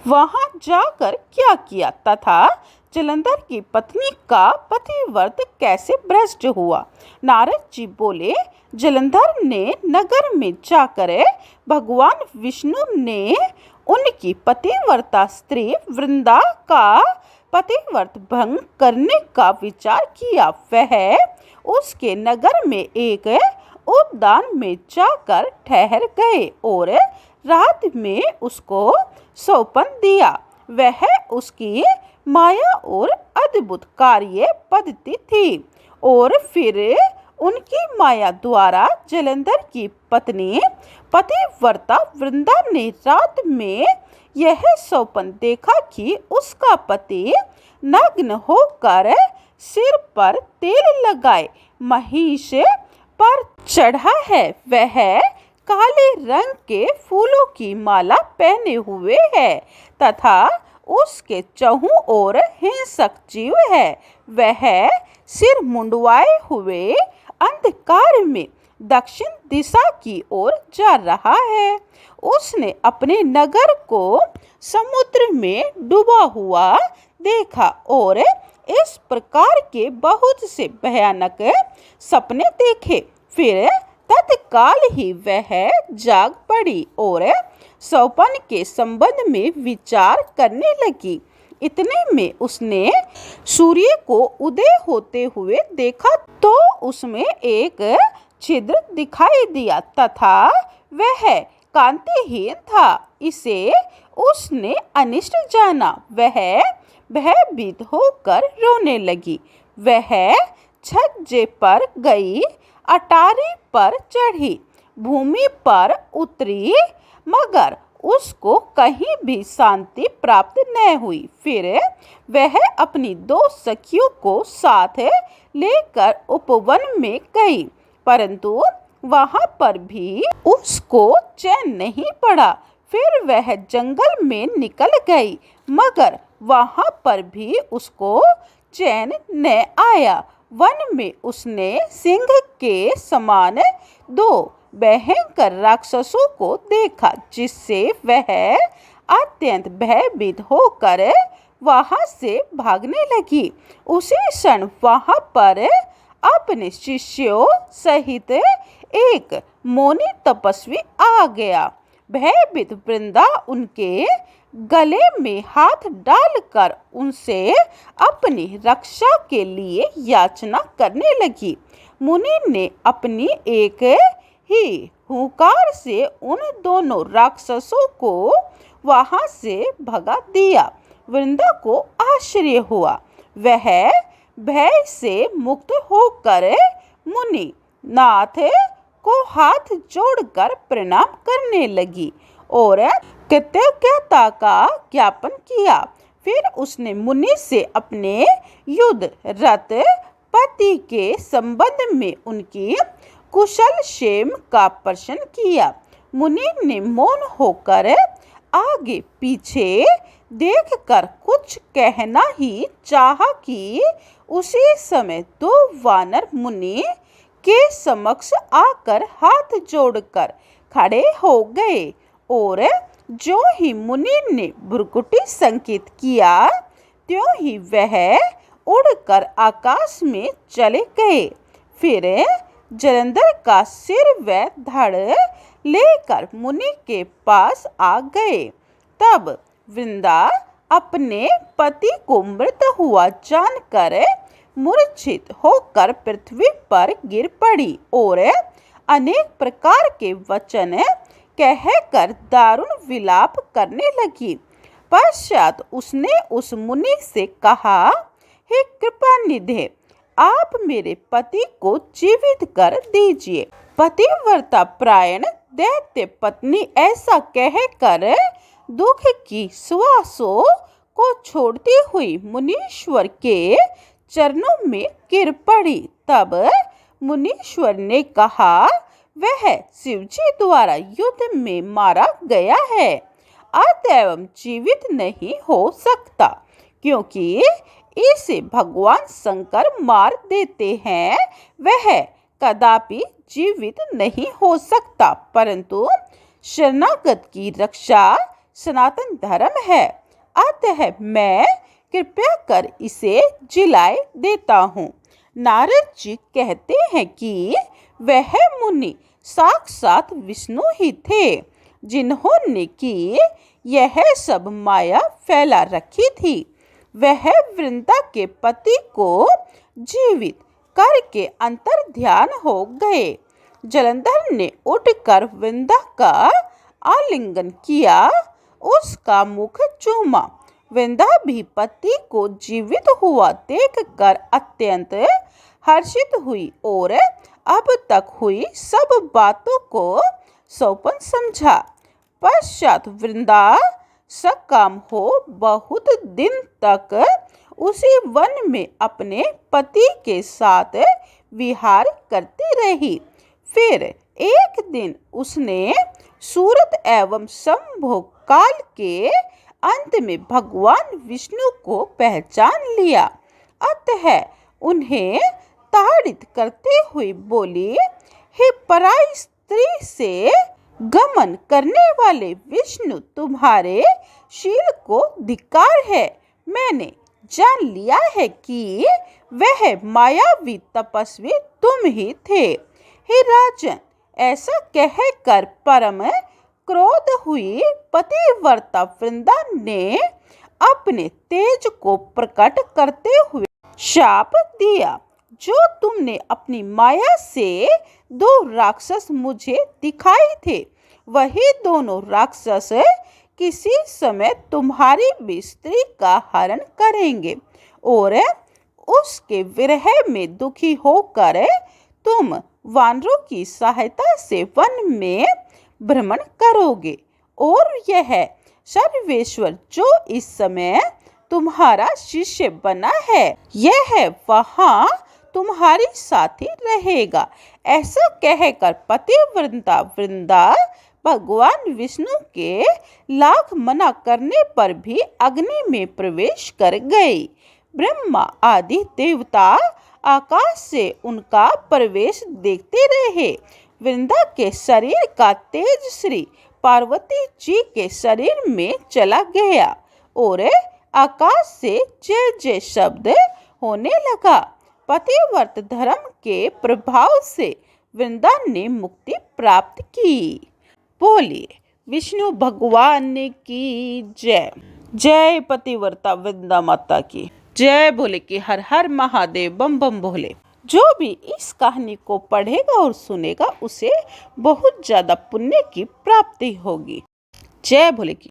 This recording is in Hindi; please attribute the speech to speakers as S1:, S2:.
S1: वहां जाकर क्या किया तथा जलंधर की पत्नी का पतिव्रत कैसे भ्रष्ट हुआ। नारद जी बोले, जलंधर ने नगर में जाकर भगवान विष्णु ने उनकी पतिव्रता स्त्री वृंदा का पतिव्रत भंग करने का विचार किया। वह उसके नगर में एक उद्यान में जाकर ठहर गए और रात में उसको सौंपन दिया। वह उसकी माया और अद्भुत कार्य पद्धति थी और फिर उनकी माया द्वारा जलंधर की पत्नी पतिव्रता वृंदा ने रात में यह सौंपन देखा कि उसका पति नग्न होकर सिर पर तेल लगाए महिष पर चढ़ा है। वह काले रंग के फूलों की माला पहने हुए है तथा उसके चहुं ओर हिंसक जीव है। वह सिर मुंडवाए हुए अंधकार में दक्षिण दिशा की ओर जा रहा है। उसने अपने नगर को समुद्र में डूबा हुआ देखा और इस प्रकार के बहुत से भयानक सपने देखे। फिर तत्काल ही वह जाग पड़ी और सौंपन के संबंध में विचार करने लगी। इतने में उसने सूर्य को उदय होते हुए देखा तो उसमें एक छिद्र दिखाई दिया तथा वह कांतिहीन था। इसे उसने अनिष्ट जाना। वह भयभीत होकर रोने लगी। वह छज्जे पर गई, अटारी पर चढ़ी, भूमि पर उतरी, मगर उसको कहीं भी शांति प्राप्त न हुई। फिर वह अपनी दो सखियों को साथ लेकर उपवन में गई, परंतु वहां पर भी उसको चैन नहीं पड़ा। फिर वह जंगल में निकल गई, मगर वहां पर भी उसको चैन न आया। वन में उसने सिंह के समान दो भयंकर राक्षसों को देखा, जिससे वह अत्यंत भयभीत होकर वहां से भागने लगी। उसी क्षण वहां पर अपने शिष्यों सहित एक मौनी तपस्वी आ गया। भयभीत वृंदा उनके गले में हाथ डालकर उनसे अपनी रक्षा के लिए याचना करने लगी। मुनि ने अपनी एक ही हुंकार से उन दोनों राक्षसों को वहां से भगा दिया। वृंदा को आश्चर्य हुआ। वह भय से मुक्त होकर मुनि नाथ को हाथ जोड़कर प्रणाम करने लगी और कृतज्ञता का ज्ञापन किया। फिर उसने मुनि से अपने युद्ध रत पति के संबंध में उनकी कुशल क्षेम का प्रश्न किया। मुनि ने मौन होकर आगे पीछे देखकर कुछ कहना ही चाहा कि उसी समय दो वानर मुनि के समक्ष आकर हाथ जोड़कर खड़े हो गए और जो ही मुनि ने भ्रुकुटी संकेत किया, त्यों ही वह उड़कर आकाश में चले गए। फिर जलंधर का सिर व धड़ लेकर मुनि के पास आ गए। तब वृंदा अपने पति को मृत हुआ जानकर मूर्छित होकर पृथ्वी पर गिर पड़ी और अनेक प्रकार के वचन कहकर दारुण विलाप करने लगी। पश्चात उसने उस मुनि से कहा, हे कृपानिधे, आप मेरे पति को जीवित कर दीजिए। पतिव्रता प्रायण दैत्य पत्नी ऐसा कहकर दुख की श्वासों को छोड़ती हुई मुनीश्वर के चरणों में गिर पड़ी। तब मुनीश्वर ने कहा, वह शिवजी द्वारा युद्ध में मारा गया है, अतएव जीवित नहीं हो सकता, क्योंकि इसे भगवान शंकर मार देते हैं। वह कदापि जीवित नहीं हो सकता, परंतु शरणागत की रक्षा सनातन धर्म है, अतः मैं कृपया कर इसे जिलाए देता हूँ। नारद जी कहते हैं कि वह मुनि साक्षात विष्णु ही थे, जिन्होंने की यह सब माया फैला रखी थी। वह वृंदा के पति को जीवित करके अंतर ध्यान हो गए। जलंधर ने उठकर वृंदा का आलिंगन किया, उसका मुख चूमा। वृंदा भी पति को जीवित हुआ देखकर अत्यंत हर्षित हुई और अब तक हुई सब बातों को सौपन समझा। पश्चात वृंदा सकाम हो बहुत दिन तक उसी वन में अपने पति के साथ विहार करती रही। फिर एक दिन उसने सूरत एवं संभोग काल के अंत में भगवान विष्णु को पहचान लिया, अतः उन्हें ताड़ित करते हुए बोली, हे पराई स्त्री से गमन करने वाले विष्णु, तुम्हारे शील को धिक्कार है। मैंने जान लिया है कि वह मायावी तपस्वी तुम ही थे। हे राजन, ऐसा कहकर परम क्रोध हुई पतिव्रता वृंदा ने अपने तेज को प्रकट करते हुए शाप दिया, जो तुमने अपनी माया से 2 राक्षस मुझे दिखाए थे, वही दोनों राक्षस किसी समय तुम्हारी भी स्त्री का हरण करेंगे और उसके विरह में दुखी होकर तुम वानरों की सहायता से वन में भ्रमण करोगे और यह सर्वेश्वर जो इस समय तुम्हारा शिष्य बना है, यह वहाँ तुम्हारी साथी रहेगा। ऐसा कहकर पतिव्रता वृंदा भगवान विष्णु के लाख मना करने पर भी अग्नि में प्रवेश कर गई। ब्रह्मा आदि देवता आकाश से उनका प्रवेश देखते रहे। वृंदा के शरीर का तेज श्री पार्वती जी के शरीर में चला गया और आकाश से जय जय शब्द होने लगा। पतिव्रत धर्म के प्रभाव से वृंदा ने मुक्ति प्राप्त की। बोलिए विष्णु भगवान की जय। जय पतिव्रता वृंदा माता की जय। बोले कि हर हर महादेव, बम बम भोले। जो भी इस कहानी को पढ़ेगा और सुनेगा उसे बहुत ज्यादा पुण्य की प्राप्ति होगी। जय भोले की।